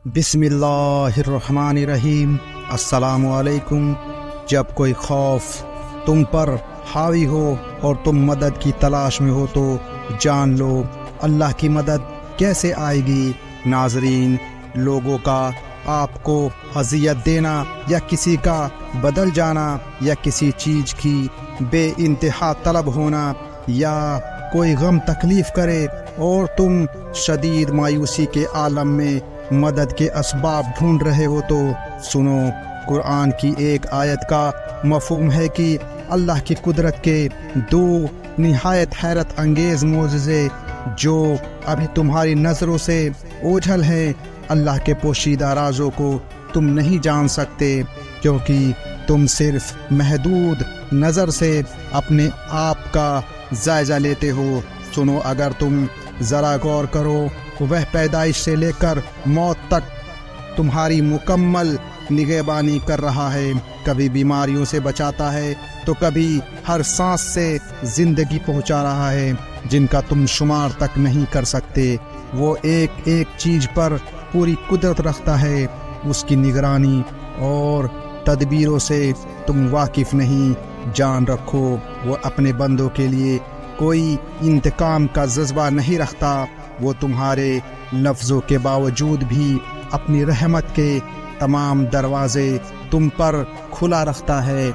بسم اللہ الرحمن الرحیم۔ السلام علیکم۔ جب کوئی خوف تم پر حاوی ہو اور تم مدد کی تلاش میں ہو تو جان لو اللہ کی مدد کیسے آئے گی۔ ناظرین، لوگوں کا آپ کو اذیت دینا یا کسی کا بدل جانا یا کسی چیز کی بے انتہا طلب ہونا یا کوئی غم تکلیف کرے اور تم شدید مایوسی کے عالم میں مدد کے اسباب ڈھونڈ رہے ہو تو سنو، قرآن کی ایک آیت کا مفہوم ہے کہ اللہ کی قدرت کے دو نہایت حیرت انگیز معجزے جو ابھی تمہاری نظروں سے اوجھل ہیں۔ اللہ کے پوشیدہ رازوں کو تم نہیں جان سکتے کیونکہ تم صرف محدود نظر سے اپنے آپ کا جائزہ لیتے ہو۔ سنو، اگر تم ذرا غور کرو، وہ پیدائش سے لے کر موت تک تمہاری مکمل نگہبانی کر رہا ہے، کبھی بیماریوں سے بچاتا ہے تو کبھی ہر سانس سے زندگی پہنچا رہا ہے جن کا تم شمار تک نہیں کر سکتے۔ وہ ایک ایک چیز پر پوری قدرت رکھتا ہے، اس کی نگرانی اور تدبیروں سے تم واقف نہیں۔ جان رکھو، وہ اپنے بندوں کے لیے کوئی انتقام کا جذبہ نہیں رکھتا۔ وہ تمہارے لفظوں کے باوجود بھی اپنی رحمت کے تمام دروازے تم پر کھلا رکھتا ہے۔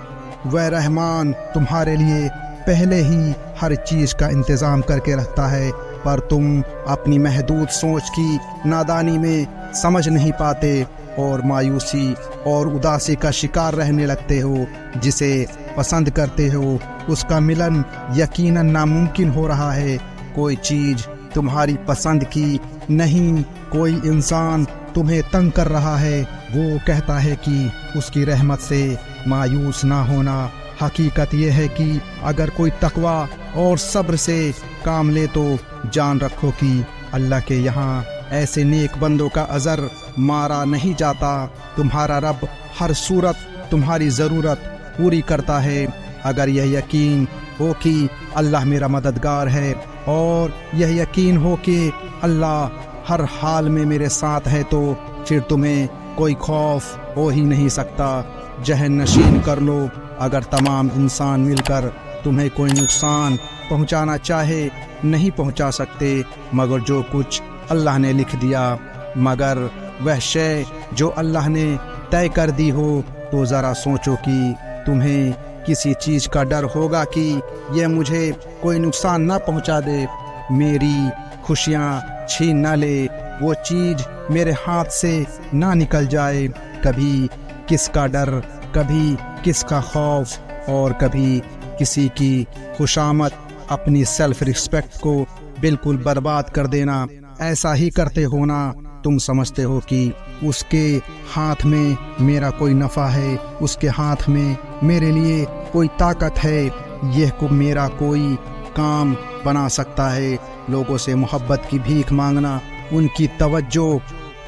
وہ رحمان تمہارے لیے پہلے ہی ہر چیز کا انتظام کر کے رکھتا ہے، پر تم اپنی محدود سوچ کی نادانی میں سمجھ نہیں پاتے اور مایوسی اور اداسی کا شکار رہنے لگتے ہو۔ جسے پسند کرتے ہو اس کا ملن یقیناً ناممکن ہو رہا ہے۔ کوئی چیز تمہاری پسند کی نہیں، کوئی انسان تمہیں تنگ کر رہا ہے، وہ کہتا ہے کہ اس کی رحمت سے مایوس نہ ہونا۔ حقیقت یہ ہے کہ اگر کوئی تقوی اور صبر سے کام لے تو جان رکھو کہ اللہ کے یہاں ایسے نیک بندوں کا اجر مارا نہیں جاتا۔ تمہارا رب ہر صورت تمہاری ضرورت پوری کرتا ہے۔ اگر یہ یقین ہو کہ اللہ میرا مددگار ہے اور یہ یقین ہو کہ اللہ ہر حال میں میرے ساتھ ہے تو پھر تمہیں کوئی خوف ہو ہی نہیں سکتا۔ ذہن نشین کر لو، اگر تمام انسان مل کر تمہیں کوئی نقصان پہنچانا چاہے نہیں پہنچا سکتے مگر جو کچھ اللہ نے لکھ دیا، مگر وہ شے جو اللہ نے طے کر دی ہو۔ تو ذرا سوچو کہ تمہیں کسی چیز کا ڈر ہوگا کہ یہ مجھے کوئی نقصان نہ پہنچا دے، میری خوشیاں چھین نہ لے، وہ چیز میرے ہاتھ سے نہ نکل جائے۔ کبھی کس کا ڈر، کبھی کس کا خوف اور کبھی کسی کی خوشامد اپنی سیلف ریسپیکٹ کو بالکل برباد کر دینا۔ ایسا ہی کرتے ہونا تم سمجھتے ہو کہ اس کے ہاتھ میں میرا کوئی نفع ہے، اس کے ہاتھ میں میرے لیے کوئی طاقت ہے، یہ کو میرا کوئی کام بنا سکتا ہے۔ لوگوں سے محبت کی بھیک مانگنا، ان کی توجہ،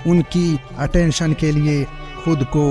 ان کی اٹینشن کے لیے خود کو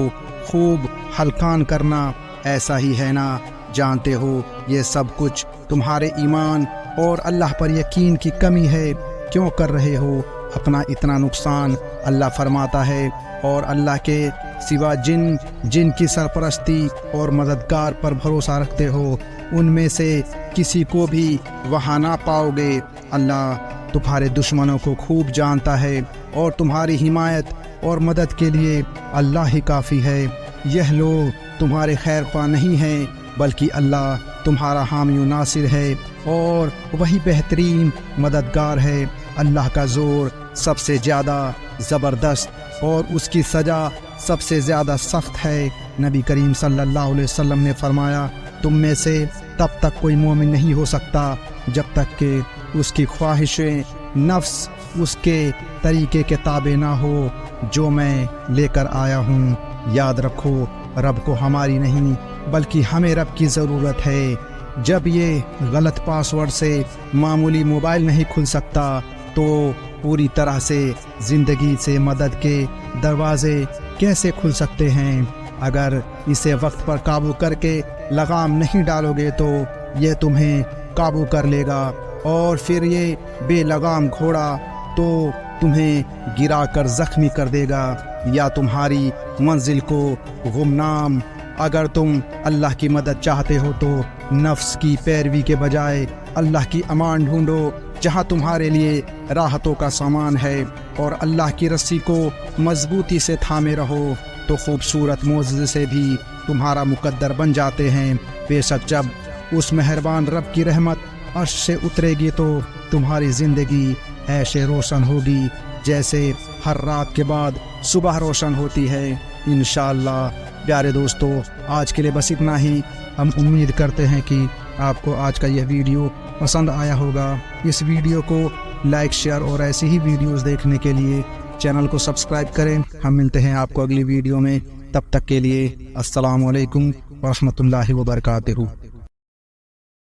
خوب ہلکان کرنا، ایسا ہی ہے نا؟ جانتے ہو یہ سب کچھ تمہارے ایمان اور اللہ پر یقین کی کمی ہے۔ کیوں کر رہے ہو اپنا اتنا نقصان؟ اللہ فرماتا ہے، اور اللہ کے سوا جن کی سرپرستی اور مددگار پر بھروسہ رکھتے ہو ان میں سے کسی کو بھی وہاں نہ پاؤ گے۔ اللہ تمہارے دشمنوں کو خوب جانتا ہے اور تمہاری حمایت اور مدد کے لیے اللہ ہی کافی ہے۔ یہ لوگ تمہارے خیر خواہ نہیں ہیں بلکہ اللہ تمہارا حامی و ناصر ہے اور وہی بہترین مددگار ہے۔ اللہ کا زور سب سے زیادہ زبردست اور اس کی سزا سب سے زیادہ سخت ہے۔ نبی کریم صلی اللہ علیہ وسلم نے فرمایا، تم میں سے تب تک کوئی مومن نہیں ہو سکتا جب تک کہ اس کی خواہشیں نفس اس کے طریقے کے تابع نہ ہو جو میں لے کر آیا ہوں۔ یاد رکھو، رب کو ہماری نہیں بلکہ ہمیں رب کی ضرورت ہے۔ جب یہ غلط پاس ورڈ سے معمولی موبائل نہیں کھل سکتا تو پوری طرح سے زندگی سے مدد کے دروازے کیسے کھل سکتے ہیں؟ اگر اسے وقت پر قابو کر کے لگام نہیں ڈالو گے تو یہ تمہیں قابو کر لے گا، اور پھر یہ بے لگام گھوڑا تو تمہیں گرا کر زخمی کر دے گا یا تمہاری منزل کو گمنام۔ اگر تم اللہ کی مدد چاہتے ہو تو نفس کی پیروی کے بجائے اللہ کی امان ڈھونڈو جہاں تمہارے لیے راحتوں کا سامان ہے، اور اللہ کی رسی کو مضبوطی سے تھامے رہو تو خوبصورت معجزے سے بھی تمہارا مقدر بن جاتے ہیں۔ بے شک جب اس مہربان رب کی رحمت عرش سے اترے گی تو تمہاری زندگی ایسے روشن ہوگی جیسے ہر رات کے بعد صبح روشن ہوتی ہے انشاءاللہ۔ پیارے دوستو، آج کے لیے بس اتنا ہی۔ ہم امید کرتے ہیں کہ آپ کو آج کا یہ ویڈیو پسند آیا ہوگا۔ اس ویڈیو کو لائک، شیئر اور ایسی ہی ویڈیوز دیکھنے کے لیے چینل کو سبسکرائب کریں۔ ہم ملتے ہیں آپ کو اگلی ویڈیو میں، تب تک کے لیے السلام علیکم ورحمۃ اللہ وبرکاتہ۔